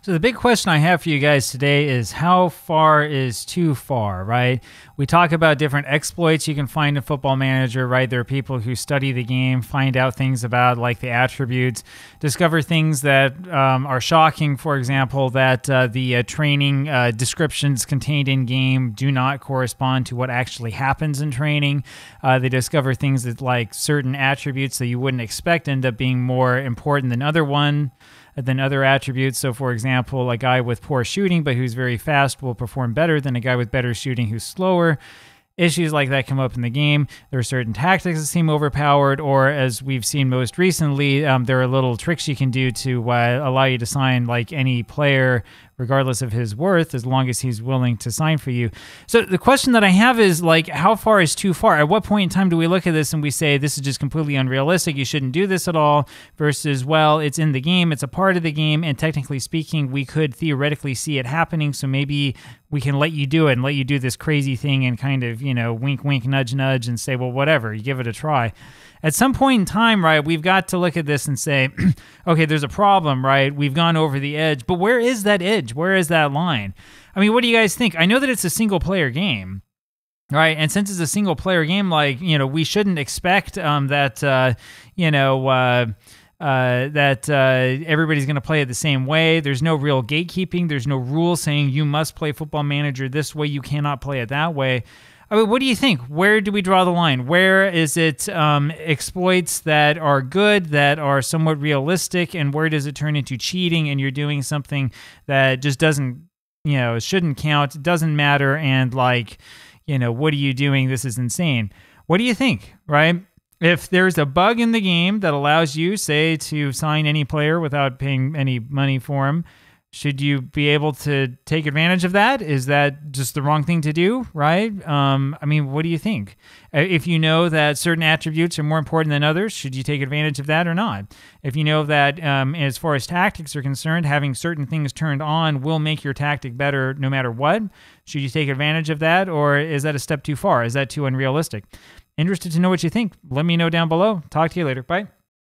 So the big question I have for you guys today is how far is too far, right? We talk about different exploits you can find in Football Manager, right? There are people who study the game, find out things about like the attributes, discover things that are shocking. For example, that the training descriptions contained in game do not correspond to what actually happens in training. They discover things that like certain attributes that you wouldn't expect end up being more important than other attributes. So for example, a guy with poor shooting but who's very fast will perform better than a guy with better shooting who's slower. Issues like that come up in the game. There are certain tactics that seem overpowered, or as we've seen most recently, there are little tricks you can do to allow you to sign like any player regardless of his worth, as long as he's willing to sign for you. So the question that I have is like, how far is too far? At what point in time do we look at this and we say, this is just completely unrealistic, you shouldn't do this at all, versus, well, it's in the game, it's a part of the game, and technically speaking, we could theoretically see it happening, so maybe we can let you do it and let you do this crazy thing and kind of, you know, wink, wink, nudge, nudge, and say, well, whatever, you give it a try. At some point in time, right, we've got to look at this and say, okay, there's a problem, right? We've gone over the edge, but where is that edge? Where is that line? I mean, what do you guys think? I know that it's a single-player game, right? And since it's a single-player game, like, you know, we shouldn't expect that everybody's going to play it the same way. There's no real gatekeeping. There's no rule saying you must play Football Manager this way. You cannot play it that way. I mean, what do you think? Where do we draw the line? Where is it exploits that are good, that are somewhat realistic, and where does it turn into cheating and you're doing something that just doesn't, you know, shouldn't count, it doesn't matter, and like, you know, what are you doing? This is insane. What do you think, right? If there's a bug in the game that allows you, say, to sign any player without paying any money for him, should you be able to take advantage of that? Is that just the wrong thing to do, right? I mean, what do you think? If you know that certain attributes are more important than others, should you take advantage of that or not? If you know that as far as tactics are concerned, having certain things turned on will make your tactic better no matter what, should you take advantage of that, or is that a step too far? Is that too unrealistic? Interested to know what you think. Let me know down below. Talk to you later. Bye.